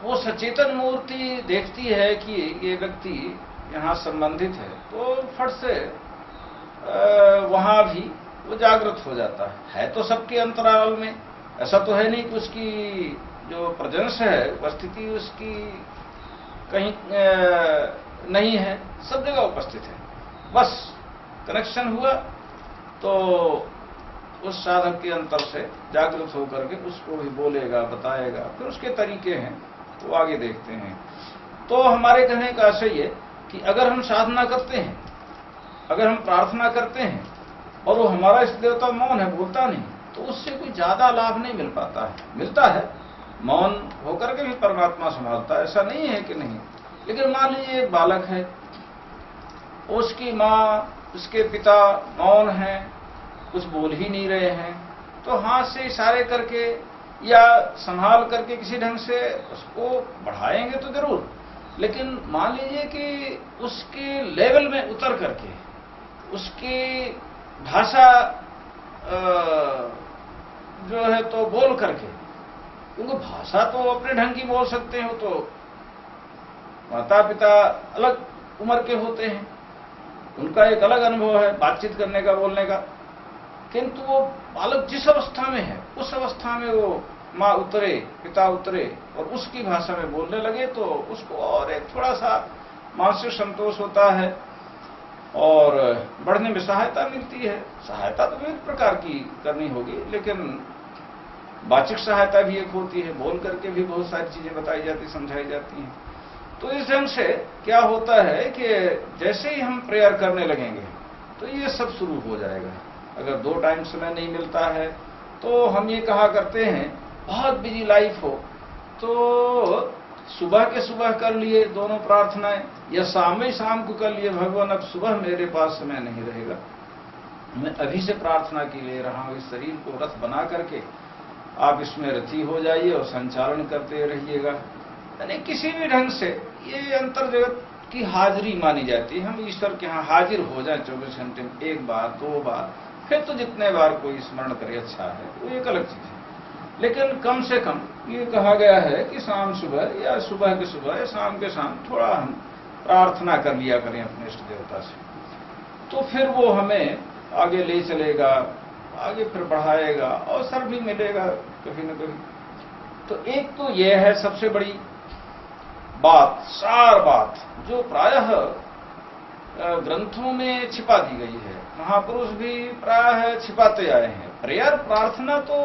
वो सचेतन मूर्ति देखती है कि ये व्यक्ति यहाँ संबंधित है, तो फट से वहां भी वो जागृत हो जाता है। तो सबके अंतराल में, ऐसा तो है नहीं कि उसकी जो प्रेजेंस है, उपस्थिति उसकी कहीं नहीं है, सब जगह उपस्थित है। बस कनेक्शन हुआ तो उस साधक के अंतर से जागृत होकर के उसको भी बोलेगा, बताएगा। फिर उसके तरीके हैं, वो आगे देखते हैं। तो हमारे कहने का आशय ये कि अगर हम साधना करते हैं, अगर हम प्रार्थना करते हैं और वो हमारा इष्ट देवता मौन है, बोलता नहीं, तो उससे कोई ज्यादा लाभ नहीं मिल पाता है। मिलता है, मौन होकर के भी परमात्मा संभालता है, ऐसा नहीं है कि नहीं। लेकिन मान लीजिए एक बालक है, उसकी माँ, उसके पिता मौन हैं, कुछ बोल ही नहीं रहे हैं, तो हाथ से इशारे करके या संभाल करके किसी ढंग से उसको बढ़ाएंगे तो जरूर। लेकिन मान लीजिए कि उसके लेवल में उतर करके, उसकी भाषा जो है तो बोल करके, क्योंकि भाषा तो अपने ढंग की बोल सकते हो, तो माता पिता अलग उम्र के होते हैं, उनका एक अलग अनुभव है बातचीत करने का, बोलने का। किंतु वो बालक जिस अवस्था में है, उस अवस्था में वो माँ उतरे, पिता उतरे और उसकी भाषा में बोलने लगे, तो उसको और एक थोड़ा सा मानसिक संतोष होता है और बढ़ने में सहायता मिलती है। सहायता तो विभिन्न प्रकार की करनी होगी, लेकिन वाचिक सहायता भी एक होती है, बोल करके भी बहुत सारी चीजें बताई जाती, समझाई जाती हैं। तो इस ढंग से क्या होता है कि जैसे ही हम प्रेयर करने लगेंगे तो ये सब शुरू हो जाएगा। अगर 2 टाइम समय नहीं मिलता है तो हम ये कहा करते हैं, बहुत बिजी लाइफ हो तो सुबह के सुबह कर लिए दोनों प्रार्थनाएं, या शाम को कर लिए, भगवान अब सुबह मेरे पास समय नहीं रहेगा, मैं अभी से प्रार्थना की ले रहा हूं, इस शरीर को रथ बना करके आप इसमें रथी हो जाइए और संचालन करते रहिएगा। यानी किसी भी ढंग से ये अंतर जगत की हाजिरी मानी जाती है। हम ईश्वर के यहाँ हाजिर हो जाए 24 घंटे में 1 बार 2 बार, फिर तो जितने बार कोई स्मरण करे अच्छा है, वो एक अलग चीज है। लेकिन कम से कम ये कहा गया है कि शाम सुबह या सुबह के सुबह या शाम के शाम थोड़ा हम प्रार्थना कर लिया करें अपने इष्ट देवता से, तो फिर वो हमें आगे ले चलेगा, आगे फिर बढ़ाएगा, अवसर भी मिलेगा कभी न कभी। तो एक तो ये है सबसे बड़ी बात, सार बात, जो प्रायः ग्रंथों में छिपा दी गई है, महापुरुष भी प्रायः छिपाते आए हैं। प्रेयर, प्रार्थना तो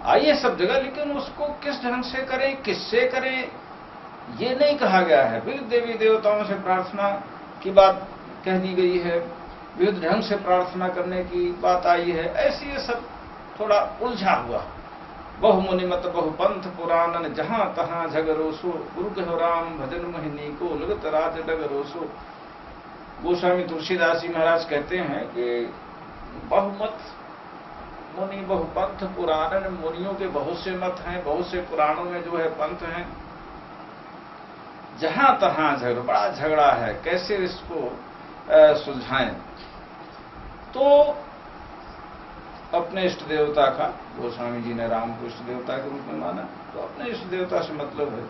आइए सब जगह, लेकिन उसको किस ढंग से करें, किससे करें, ये नहीं कहा गया है। विविध देवी देवताओं से प्रार्थना की बात कह दी गई है, विविध ढंग से प्रार्थना करने की बात आई है। ऐसे ये सब थोड़ा उलझा हुआ। बहु मुनि मत बहु पंथ पुराणन, जहां तहां झगरोसो, गुरु कहो राम भजन मोहिनी को, लगत राज डगरोसो। गोस्वामी तुलसीदास जी महाराज कहते हैं कि बहुमत मुनि बहु पंथ पुराणन, मुनियों के बहुत से मत हैं, बहुत से पुराणों में जो है पंथ हैं। जहां तहां झगड़ा, बड़ा झगड़ा है, कैसे इसको सुलझाएं। तो अपने इष्ट देवता का, गोस्वामी जी ने राम को इष्ट देवता के रूप में माना, तो अपने इष्ट देवता से मतलब है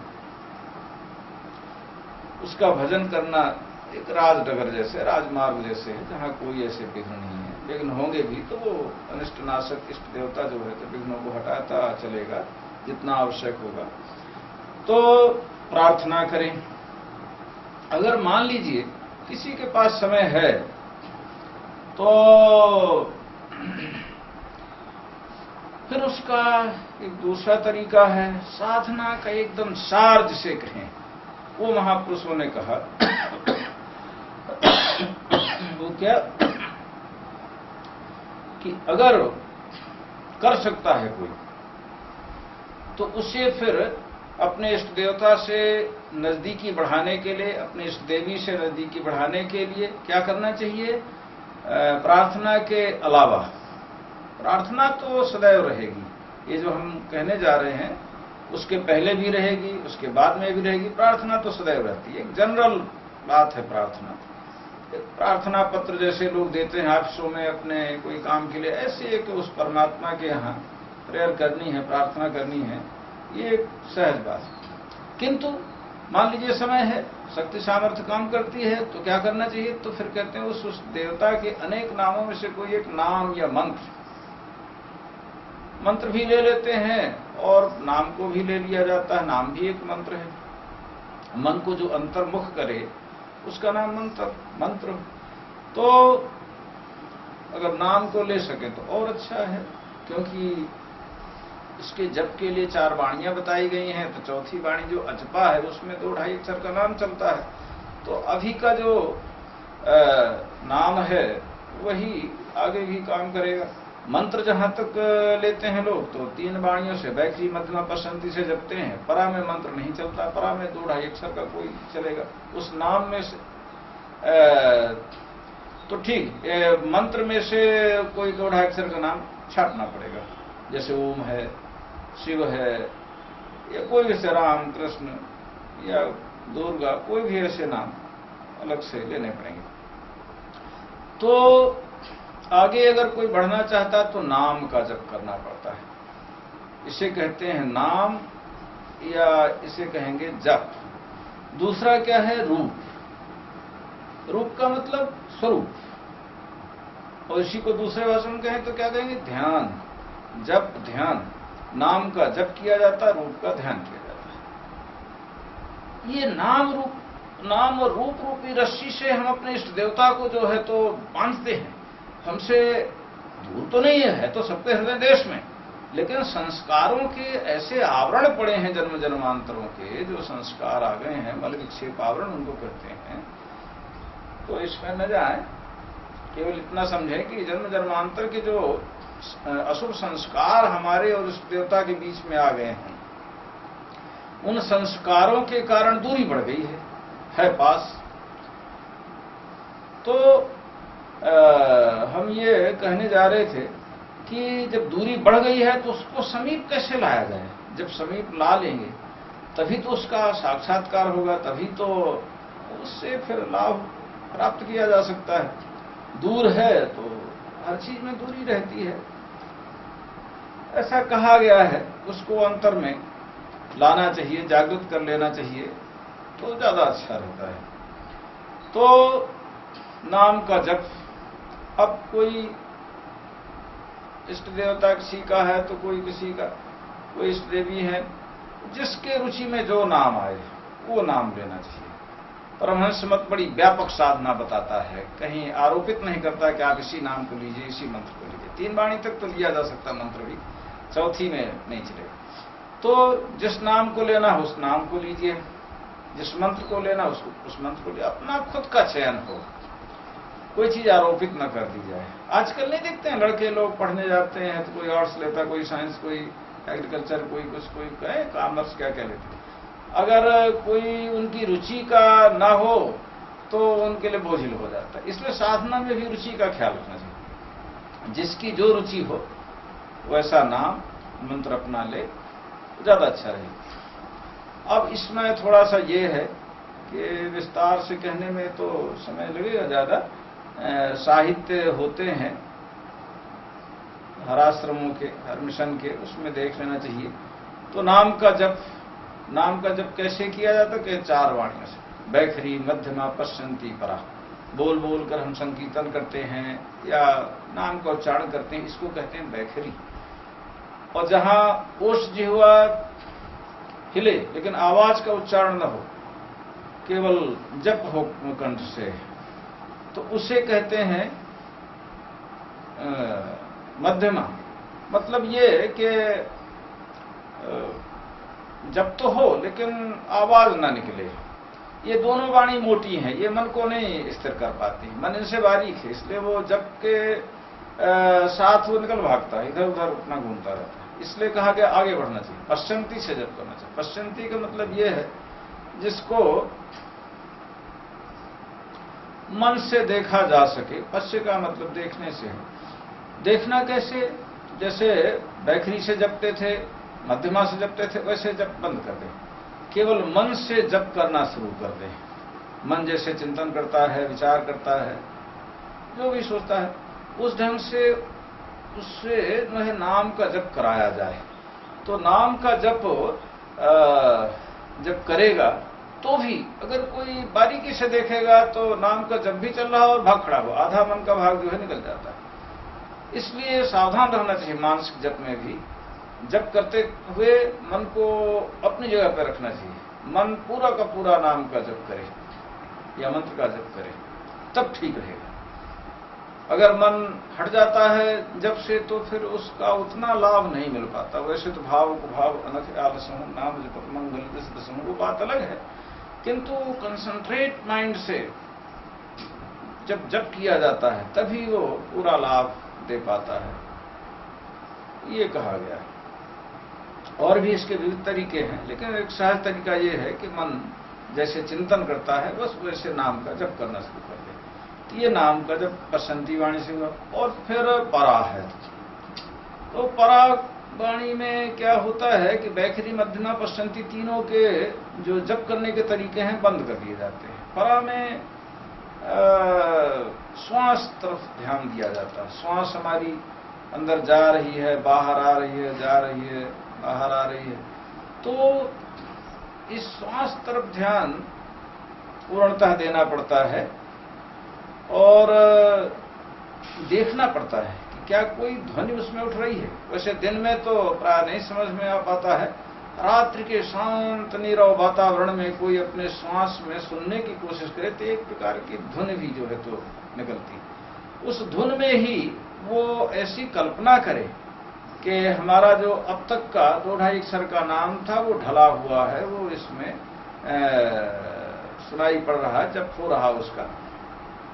उसका भजन करना एक राजडगर जैसे, राजमार्ग जैसे है, जहां कोई ऐसे विघ्न नहीं है। विघ्न होंगे भी तो वो अनिष्ट नाशक इष्ट देवता जो है तो विघ्नों को हटाता चलेगा जितना आवश्यक होगा। तो प्रार्थना करें। अगर मान लीजिए किसी के पास समय है तो फिर उसका एक दूसरा तरीका है, साधना का एकदम सार जिसे कहें, वो महापुरुषों ने कहा वो क्या कि अगर कर सकता है कोई तो उसे फिर अपने इष्ट देवता से नजदीकी बढ़ाने के लिए, अपने इष्ट देवी से नजदीकी बढ़ाने के लिए क्या करना चाहिए? प्रार्थना के अलावा, प्रार्थना तो सदैव रहेगी, ये जो हम कहने जा रहे हैं उसके पहले भी रहेगी, उसके बाद में भी रहेगी, प्रार्थना तो सदैव रहती है। एक जनरल बात है प्रार्थना। प्रार्थना पत्र जैसे लोग देते हैं ऑफिसों में अपने कोई काम के लिए, ऐसे एक उस परमात्मा के यहाँ प्रेयर करनी है, प्रार्थना करनी है, ये एक सहज बात है। किंतु मान लीजिए समय है, शक्ति सामर्थ्य काम करती है, तो क्या करना चाहिए? तो फिर कहते हैं उस देवता के अनेक नामों में से कोई एक नाम या मंत्र भी ले लेते हैं और नाम को भी ले लिया जाता है। नाम भी एक मंत्र है। मन को जो अंतर्मुख करे उसका नाम मंत्र। तो अगर नाम को ले सके तो और अच्छा है, क्योंकि इसके जप के लिए 4 वाणियां बताई गई हैं। तो चौथी वाणी जो अजपा है उसमें 2-2.5 अक्षर का नाम चलता है। तो अभी का जो नाम है वही आगे भी काम करेगा। मंत्र जहां तक लेते हैं लोग तो 3 वाणियों से बैखरी मध्यमा पसंती से जपते हैं। परा में मंत्र नहीं चलता, परा में 2-2.5 अक्षर का कोई चलेगा। उस नाम में से तो ठीक मंत्र में से कोई 2-2.5 अक्षर का नाम छाटना पड़ेगा, जैसे ओम है, शिव है, या कोई भी से राम कृष्ण या दुर्गा, कोई भी ऐसे नाम अलग से लेने पड़ेंगे। तो आगे अगर कोई बढ़ना चाहता तो नाम का जप करना पड़ता है। इसे कहते हैं नाम या इसे कहेंगे जप। दूसरा क्या है? रूप। रूप का मतलब स्वरूप, और इसी को दूसरे भाषा में कहें तो क्या कहेंगे? ध्यान। जप ध्यान। नाम का जप किया जाता है, रूप का ध्यान किया जाता है। ये नाम और रूप रूपी रस्सी से हम अपने इष्ट देवता को जो है तो बांधते हैं। हमसे दूर तो नहीं है तो सबके हृदय देश में, लेकिन संस्कारों के ऐसे आवरण पड़े हैं जन्म जन्मांतरों के, जो संस्कार आ गए हैं, मल विक्षेप आवरण उनको कहते हैं। तो इसमें न जाए, केवल इतना समझें कि जन्म जन्मांतर के जो अशुभ संस्कार हमारे और उस देवता के बीच में आ गए हैं, उन संस्कारों के कारण दूरी बढ़ गई है पास। तो हम ये कहने जा रहे थे कि जब दूरी बढ़ गई है तो उसको समीप कैसे लाया जाए। जब समीप ला लेंगे तभी तो उसका साक्षात्कार होगा, तभी तो उससे फिर लाभ प्राप्त किया जा सकता है। दूर है तो हर चीज में दूरी रहती है, ऐसा कहा गया है। उसको अंतर में लाना चाहिए, जागृत कर लेना चाहिए, तो ज्यादा अच्छा रहता है। तो नाम का जप। अब कोई इष्ट देवता किसी का है तो कोई किसी का, कोई इष्ट देवी है, जिसके रुचि में जो नाम आए वो नाम लेना चाहिए। परमहंस मत बड़ी व्यापक साधना बताता है, कहीं आरोपित नहीं करता कि आप इसी नाम को लीजिए, इसी मंत्र को लीजिए। 3 वाणी तक तो लिया जा सकता मंत्र भी, चौथी में नहीं चलेगा। तो जिस नाम को लेना हो उस नाम को लीजिए, जिस मंत्र को लेना उस मंत्र को लीजिए। अपना खुद का चयन हो, कोई चीज आरोपित न कर दी जाए। आजकल नहीं देखते हैं लड़के लोग पढ़ने जाते हैं तो कोई आर्ट्स लेता, कोई साइंस, कोई एग्रीकल्चर, कोई कुछ, कोई कॉमर्स, क्या क्या लेते हैं। अगर कोई उनकी रुचि का ना हो तो उनके लिए बोझिल हो जाता है। इसलिए साधना में भी रुचि का ख्याल रखना चाहिए। जिसकी जो रुचि हो वैसा नाम मंत्र अपना ले, ज्यादा अच्छा रहेगा। अब इसमें थोड़ा सा ये है कि विस्तार से कहने में तो समय लगेगा ज्यादा। साहित्य होते हैं हर आश्रमों के, हर मिशन के, उसमें देख लेना चाहिए। तो नाम का जप कैसे किया जाता है? 4 वाणियों से, बैखरी मध्यमा पश्चंती परा। बोल बोल कर हम संकीर्तन करते हैं या नाम का उच्चारण करते हैं, इसको कहते हैं बैखरी। और जहां ओष्ठ जिह्वा हिले लेकिन आवाज का उच्चारण न हो, केवल जप हो कंठ से, तो उसे कहते हैं मध्यमा। मतलब ये कि जप तो हो लेकिन आवाज ना निकले। ये दोनों वाणी मोटी हैं, ये मन को नहीं स्थिर कर पाती। मन इनसे बारीक है, इसलिए वो जप के साथ वो निकल भागता है, इधर उधर अपना घूमता रहता है। इसलिए कहा गया आगे बढ़ना चाहिए, पश्चंती से जप करना चाहिए। पश्चंती का मतलब ये है जिसको मन से देखा जा सके। पश्य का मतलब देखने से है। देखना कैसे? जैसे बैखरी से जपते थे, मध्यमा से जपते थे, वैसे जप बंद कर दें, केवल मन से जप करना शुरू कर दें। मन जैसे चिंतन करता है, विचार करता है, जो भी सोचता है, उस ढंग से उससे जो है नाम का जप कराया जाए तो नाम का जप जब करेगा तो भी अगर कोई बारीकी से देखेगा तो नाम का जप भी चल रहा हो और भाग खड़ा हो, आधा मन का भाग जो है निकल जाता है। इसलिए सावधान रहना चाहिए मानसिक जप में भी। जप करते हुए मन को अपनी जगह पर रखना चाहिए। मन पूरा का पूरा नाम का जप करे या मंत्र का जप करे, तब ठीक रहेगा। अगर मन हट जाता है जब से तो फिर उसका उतना लाभ नहीं मिल पाता। वैसे तो भाव को भाव अनख आलसम नाम जप मंगल दसम, वो बात अलग है, किंतु कंसंट्रेट माइंड से जब जप किया जाता है तभी वो पूरा लाभ दे पाता है, ये कहा गया है। और भी इसके विविध तरीके हैं, लेकिन एक सहज तरीका ये है कि मन जैसे चिंतन करता है बस वैसे नाम का जप करना शुरू कर दे। तो ये नाम का जप पश्चंती वाणी से हुआ। और फिर परा है, तो परा वाणी में क्या होता है कि वैखरी मध्यमा पश्चंती तीनों के जो जप करने के तरीके हैं बंद कर दिए जाते हैं। परा में श्वास तरफ ध्यान दिया जाता है। श्वास हमारी अंदर जा रही है, बाहर आ रही है, जा रही है, बाहर आ रही है, तो इस श्वास तरफ ध्यान पूर्णतः देना पड़ता है और देखना पड़ता है कि क्या कोई ध्वनि उसमें उठ रही है। वैसे दिन में तो प्राय नहीं समझ में आ पाता है, रात्रि के शांत नीरव वातावरण में कोई अपने श्वास में सुनने की कोशिश करे तो एक प्रकार की धुन भी जो है तो निकलती। उस धुन में ही वो ऐसी कल्पना करे कि हमारा जो अब तक का 2-2.5 अक्षर का नाम था वो ढला हुआ है, वो इसमें सुनाई पड़ रहा है, जप हो रहा उसका।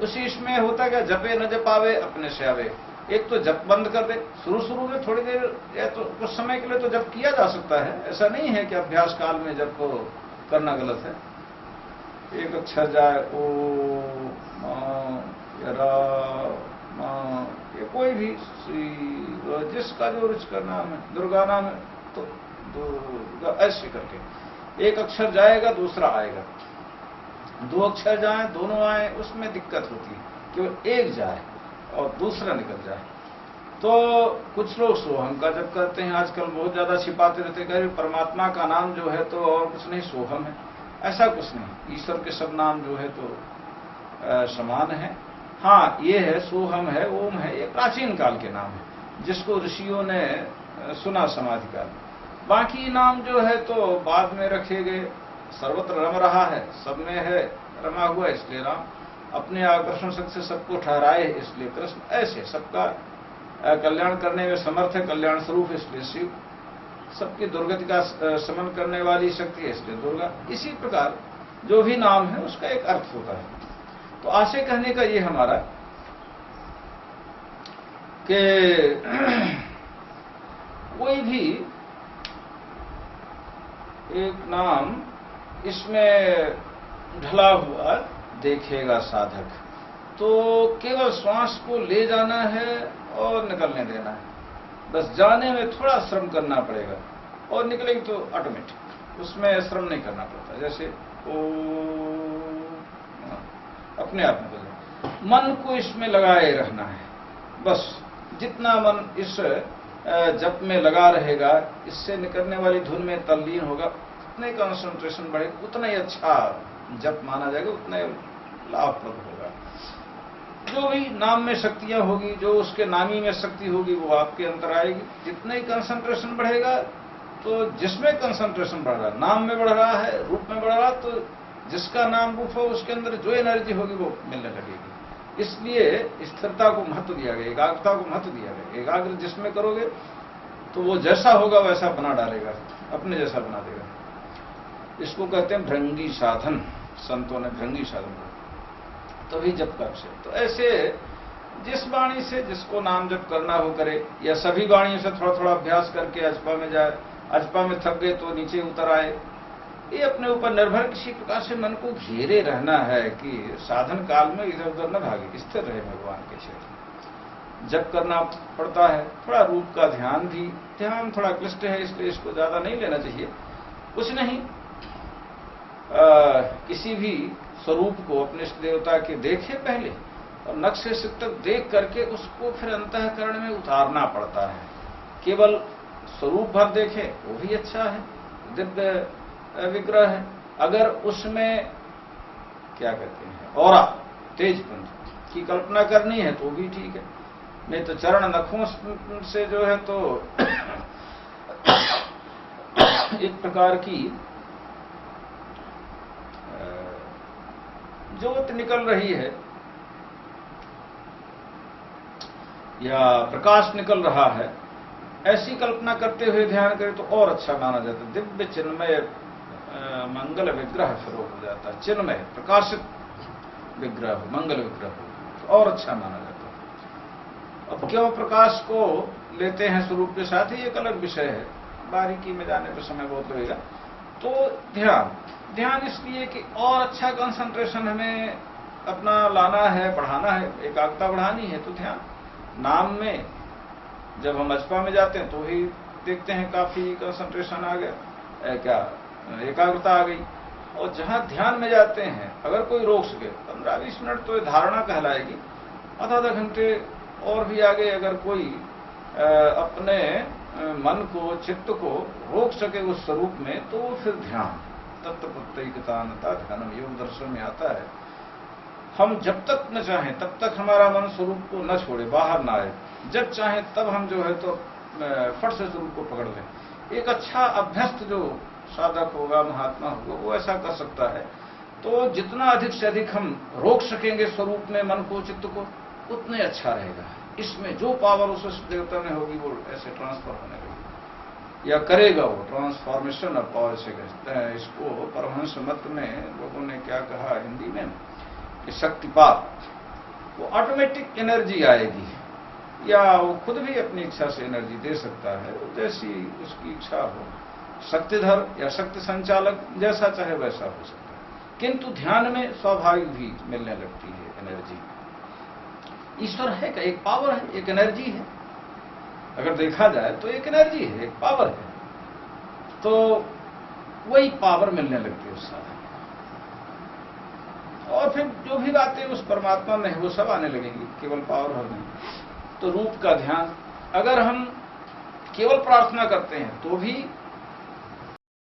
उसी इसमें होता क्या, जपे न जपावे अपने से आवे। एक तो जप बंद कर दे, शुरू में थोड़ी देर या तो कुछ समय के लिए तो जप किया जा सकता है, ऐसा नहीं है कि अभ्यास काल में जप करना गलत है। एक अक्षर जाए ओ ये कोई भी जिसका जो रुचिकर नाम है, दुर्गा नाम है तो दुर्गा ऐसे करके एक अक्षर जाएगा दूसरा आएगा, 2 अक्षर जाए दोनों आए उसमें दिक्कत होती है, केवल एक जाए और दूसरा निकल जाए। तो कुछ लोग सोहम का जप करते हैं, आजकल बहुत ज्यादा छिपाते रहते, कह रहे परमात्मा का नाम जो है तो और कुछ नहीं सोहम है। ऐसा कुछ नहीं, ईश्वर के सब नाम जो है तो समान है। हाँ, ये है सोहम है, ओम है, ये प्राचीन काल के नाम है जिसको ऋषियों ने सुना समाधि काल। बाकी नाम जो है तो बाद में रखे गए, सर्वत्र रम रहा है, सब में है रमा हुआ, इसलिए राम। अपने आकर्षण शक्ति से सबको ठहराए इसलिए कृष्ण। ऐसे सबका कल्याण करने में समर्थ है, कल्याण स्वरूप इसलिए शिव। सबकी दुर्गति का शमन करने वाली शक्ति है इसलिए दुर्गा। इसी प्रकार जो भी नाम है उसका एक अर्थ होता है। तो आशय कहने का ये हमारा कि कोई भी एक नाम इसमें ढला हुआ देखेगा साधक, तो केवल श्वास को ले जाना है और निकलने देना है। बस जाने में थोड़ा श्रम करना पड़ेगा और निकलेगी तो ऑटोमेटिक, उसमें श्रम नहीं करना पड़ता। जैसे अपने आप निकल जाए। मन को इसमें लगाए रहना है, बस जितना मन इस जप में लगा रहेगा, इससे निकलने वाली धुन में तल्लीन होगा, उतने कंसंट्रेशन बढ़ेगा, उतना ही अच्छा जप माना जाएगा, उतना लाभप्रद होगा। जो भी नाम में शक्तियां होगी, जो उसके नामी में शक्ति होगी वो आपके अंदर आएगी। जितना ही कंसंट्रेशन बढ़ेगा, तो जिसमें कंसंट्रेशन बढ़ रहा है, नाम में बढ़ रहा है, रूप में बढ़ रहा है, तो जिसका नाम रूप हो उसके अंदर जो एनर्जी होगी वो मिलने लगेगी। इसलिए स्थिरता को महत्व दिया गया, एकाग्रता को महत्व दिया गया। एकाग्र जिसमें करोगे तो वो जैसा होगा वैसा बना डालेगा, अपने जैसा बना देगा। इसको कहते हैं भृंगी साधन, संतों ने भृंगी साधन कहा। तभी जप कर से, तो ऐसे जिस वाणी से जिसको नाम जप करना हो करे, या सभी वाणियों से थोड़ा थोड़ा अभ्यास करके अजपा में जाए, अजपा में थक गए तो नीचे उतर आए। ये अपने ऊपर निर्भर, किसी प्रकार से मन को घेरे रहना है कि साधन काल में इधर उधर न भागे, स्थिर रहे भगवान के क्षेत्र। जप करना पड़ता है, थोड़ा रूप का ध्यान भी, ध्यान थोड़ा क्लिष्ट है इसलिए इसको ज्यादा नहीं लेना चाहिए। कुछ नहीं, किसी भी स्वरूप को अपने इष्ट देवता के देखे पहले और नक्शे से तक देख करके उसको फिर अंतःकरण में उतारना पड़ता है। केवल स्वरूप भर देखें वो भी अच्छा है, दिव्य विग्रह है। अगर उसमें क्या कहते हैं औरा तेजपुंज की कल्पना करनी है तो भी ठीक है, नहीं तो चरण नखों से जो है तो एक प्रकार की ज्योत निकल रही है या प्रकाश निकल रहा है, ऐसी कल्पना करते हुए ध्यान करें तो और अच्छा माना जाता है। दिव्य चिन्मय मंगल विग्रह फिर हो जाता है, चिन्मय प्रकाशित विग्रह हो, मंगल विग्रह हो तो और अच्छा माना जाता है। अब क्यों प्रकाश को लेते हैं स्वरूप के साथ ही एक अलग विषय है, बारीकी में जाने पर समय बहुत लगेगा। तो ध्यान इसलिए कि और अच्छा कंसंट्रेशन हमें अपना लाना है, बढ़ाना है, एकाग्रता बढ़ानी है। तो ध्यान नाम में जब हम अजपा में जाते हैं तो ही देखते हैं काफी कंसंट्रेशन आ गया, क्या एकाग्रता आ गई। और जहां ध्यान में जाते हैं अगर कोई रोक सके 15-20 मिनट तो धारणा कहलाएगी, आधा घंटे और भी आगे अगर कोई अपने मन को चित्त को रोक सके उस स्वरूप में तो फिर ध्यान तत्व प्रत्येकतानता ध्यान योग दर्शन में आता है। हम जब तक न चाहें तब तक हमारा मन स्वरूप को न छोड़े, बाहर ना आए, जब चाहे तब हम जो है तो फट से स्वरूप को पकड़ लें। एक अच्छा अभ्यस्त जो साधक होगा, महात्मा होगा, वो ऐसा कर सकता है। तो जितना अधिक से अधिक हम रोक सकेंगे स्वरूप में मन को चित्त को उतने अच्छा रहेगा। इसमें जो पावर उस देवता में होगी वो ऐसे ट्रांसफर होने लगेगी या करेगा, वो ट्रांसफॉर्मेशन ऑफ पावर से कहते हैं इसको। परमहंस मत में लोगों ने क्या कहा हिंदी में कि शक्तिपात, वो ऑटोमेटिक एनर्जी आएगी या वो खुद भी अपनी इच्छा से एनर्जी दे सकता है, जैसी उसकी इच्छा हो। शक्तिधर या शक्ति संचालक जैसा चाहे वैसा हो सकता है, किंतु ध्यान में स्वाभाविक भी मिलने लगती है एनर्जी। ईश्वर है का एक पावर है, एक एनर्जी है, अगर देखा जाए तो एक एनर्जी है, एक पावर है। तो वही पावर मिलने लगती है उस साधन, और फिर जो भी बातें उस परमात्मा में है वो सब आने लगेंगी, केवल पावर भर नहीं। तो रूप का ध्यान, अगर हम केवल प्रार्थना करते हैं तो भी